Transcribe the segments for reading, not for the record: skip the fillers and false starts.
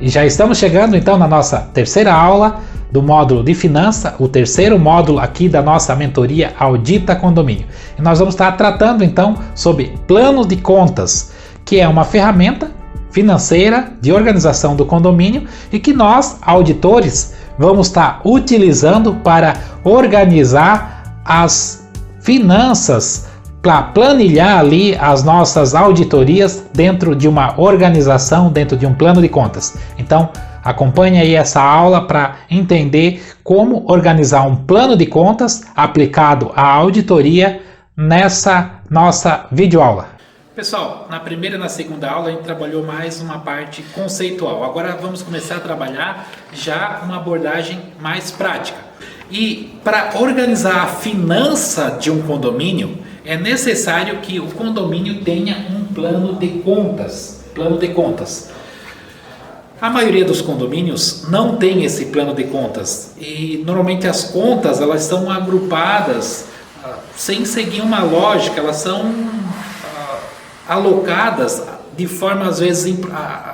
E já estamos chegando então na nossa terceira aula do módulo de finança, o terceiro módulo aqui da nossa mentoria Audita Condomínio. E nós vamos estar tratando então sobre plano de contas, que é uma ferramenta financeira de organização do condomínio e que nós, auditores, vamos estar utilizando para organizar as finanças, para planilhar ali as nossas auditorias dentro de uma organização, dentro de um plano de contas. Então, acompanhe aí essa aula para entender como organizar um plano de contas aplicado à auditoria nessa nossa videoaula. Pessoal, na primeira e na segunda aula a gente trabalhou mais uma parte conceitual. Agora vamos começar a trabalhar já uma abordagem mais prática. E para organizar a finança de um condomínio, é necessário que o condomínio tenha um plano de contas. A maioria dos condomínios não tem esse plano de contas e normalmente as contas elas são agrupadas sem seguir uma lógica, elas são alocadas de forma às vezes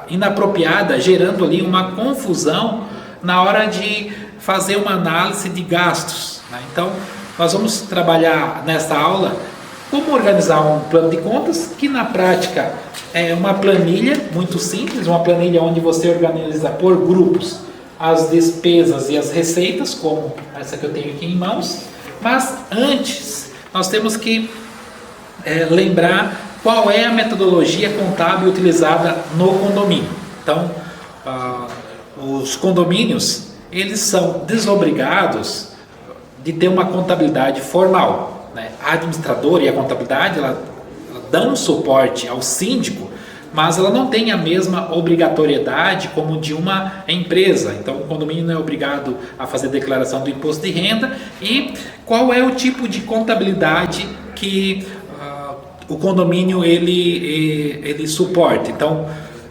inapropriada, gerando ali uma confusão na hora de fazer uma análise de gastos, né? Então nós vamos trabalhar nesta aula como organizar um plano de contas, que na prática é uma planilha muito simples, uma planilha onde você organiza por grupos as despesas e as receitas, como essa que eu tenho aqui em mãos. Mas antes nós temos que lembrar qual é a metodologia contábil utilizada no condomínio. Então, os condomínios, eles são desobrigados de ter uma contabilidade formal, né? A administradora e a contabilidade, ela dão suporte ao síndico, mas ela não tem a mesma obrigatoriedade como de uma empresa. Então, o condomínio não é obrigado a fazer declaração do imposto de renda. E qual é o tipo de contabilidade que o condomínio ele suporta? Então,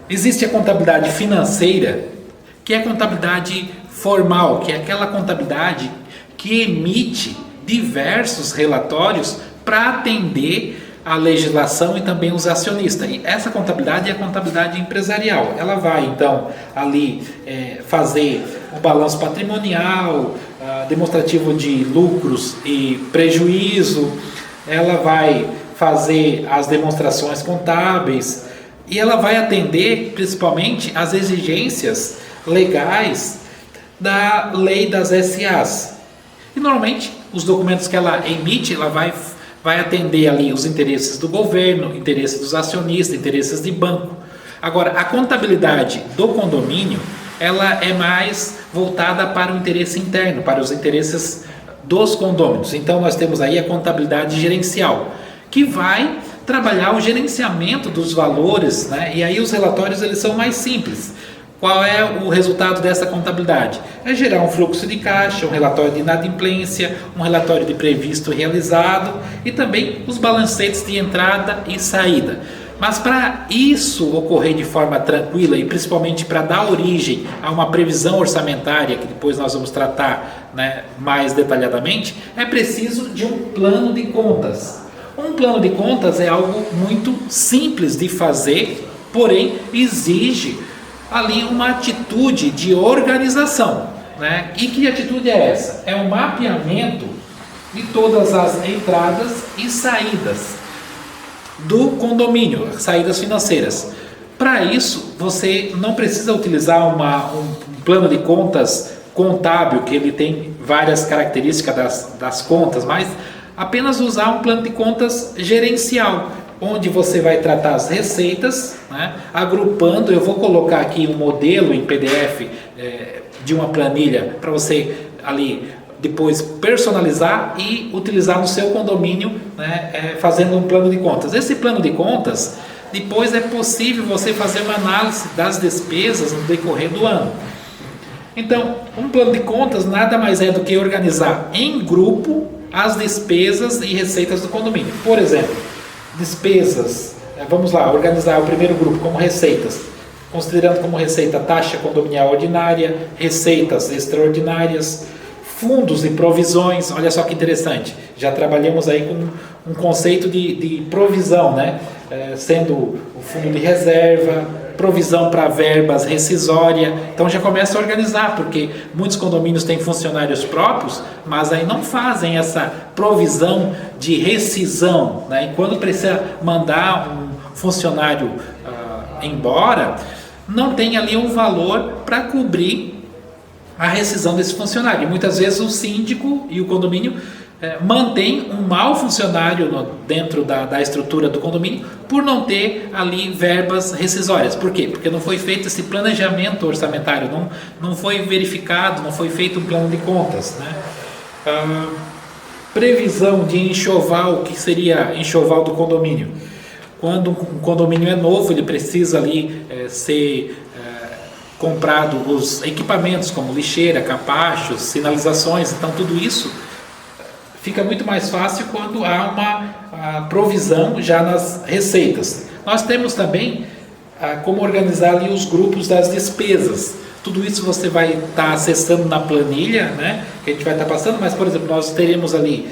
existe a contabilidade financeira, que é a contabilidade formal, que é aquela contabilidade que emite diversos relatórios para atender a legislação e também os acionistas. E essa contabilidade é a contabilidade empresarial. Ela vai então ali fazer o balanço patrimonial, demonstrativo de lucros e prejuízo, ela vai fazer as demonstrações contábeis e ela vai atender principalmente as exigências legais da lei das SAs. E normalmente os documentos que ela emite, ela vai atender ali os interesses do governo, interesses dos acionistas, interesses de banco. Agora, a contabilidade do condomínio, ela é mais voltada para o interesse interno, para os interesses dos condôminos. Então nós temos aí a contabilidade gerencial, que vai trabalhar o gerenciamento dos valores, né? E aí os relatórios eles são mais simples. Qual é o resultado dessa contabilidade? É gerar um fluxo de caixa, um relatório de inadimplência, um relatório de previsto realizado e também os balancetes de entrada e saída. Mas para isso ocorrer de forma tranquila e principalmente para dar origem a uma previsão orçamentária, que depois nós vamos tratar, né, mais detalhadamente, é preciso de um plano de contas. Um plano de contas é algo muito simples de fazer, porém exige ali uma atitude de organização, né? E que atitude é essa? É um mapeamento de todas as entradas e saídas do condomínio, saídas financeiras. Para isso, você não precisa utilizar um plano de contas contábil, que ele tem várias características das contas, mas apenas usar um plano de contas gerencial, onde você vai tratar as receitas, né, agrupando. Eu vou colocar aqui um modelo em PDF de uma planilha para você ali depois personalizar e utilizar no seu condomínio, né, fazendo um plano de contas. Esse plano de contas, depois é possível você fazer uma análise das despesas no decorrer do ano. Então, um plano de contas nada mais é do que organizar em grupo as despesas e receitas do condomínio. Por exemplo, despesas, vamos lá, organizar o primeiro grupo como receitas, considerando como receita taxa condominial ordinária, receitas extraordinárias, fundos e provisões. Olha só que interessante, já trabalhamos aí com um conceito de provisão, né? Sendo o fundo de reserva, provisão para verbas rescisória. Então já começa a organizar, porque muitos condomínios têm funcionários próprios, mas aí não fazem essa provisão de rescisão, né? E quando precisa mandar um funcionário embora, não tem ali um valor para cobrir a rescisão desse funcionário. E muitas vezes o síndico e o condomínio mantém um mau funcionário dentro da estrutura do condomínio por não ter ali verbas rescisórias. Por quê? Porque não foi feito esse planejamento orçamentário, não foi verificado, não foi feito um plano de contas, né? Previsão de enxoval, que seria enxoval do condomínio. Quando um condomínio é novo, ele precisa ali ser comprado os equipamentos como lixeira, capachos, sinalizações. Então tudo isso fica muito mais fácil quando há uma provisão já nas receitas. Nós temos também como organizar ali os grupos das despesas. Tudo isso você vai estar acessando na planilha, né, que a gente vai estar passando, mas, por exemplo, nós teremos ali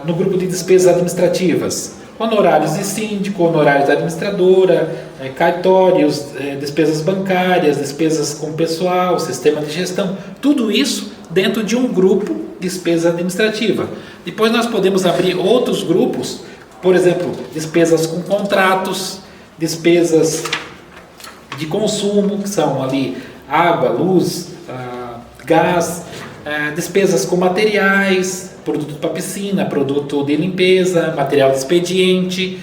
no grupo de despesas administrativas, honorários de síndico, honorários da administradora, cartórios, despesas bancárias, despesas com pessoal, sistema de gestão, tudo isso dentro de um grupo de despesa administrativa. Depois nós podemos abrir outros grupos, por exemplo, despesas com contratos, despesas de consumo, que são ali água, luz, gás, despesas com materiais, produto para piscina, produto de limpeza, material de expediente.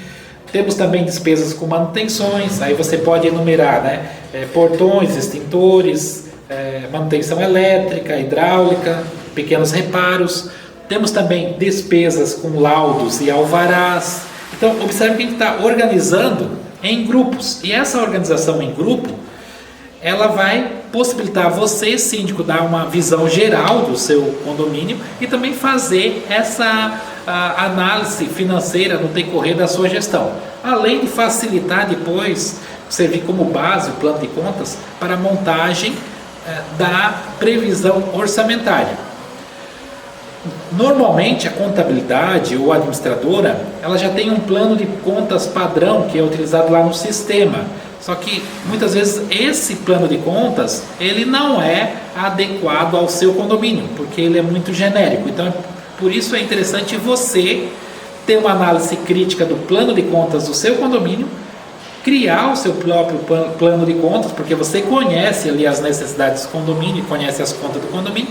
Temos também despesas com manutenções, aí você pode enumerar, né? Portões, extintores, manutenção elétrica, hidráulica, pequenos reparos. Temos também despesas com laudos e alvarás. Então, observe que a gente está organizando em grupos. E essa organização em grupo, ela vai possibilitar você, síndico, dar uma visão geral do seu condomínio e também fazer essa análise financeira no decorrer da sua gestão. Além de facilitar depois, servir como base o plano de contas para a montagem da previsão orçamentária. Normalmente a contabilidade ou a administradora, ela já tem um plano de contas padrão que é utilizado lá no sistema. Só que muitas vezes esse plano de contas, ele não é adequado ao seu condomínio, porque ele é muito genérico. Então, por isso é interessante você ter uma análise crítica do plano de contas do seu condomínio, criar o seu próprio plano de contas, porque você conhece ali as necessidades do condomínio, conhece as contas do condomínio,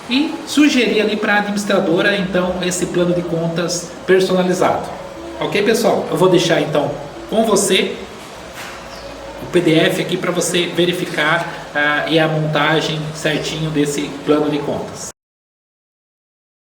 e sugerir ali para a administradora, então, esse plano de contas personalizado. Ok, pessoal? Eu vou deixar, então, com você o PDF aqui para você verificar e a montagem certinho desse plano de contas.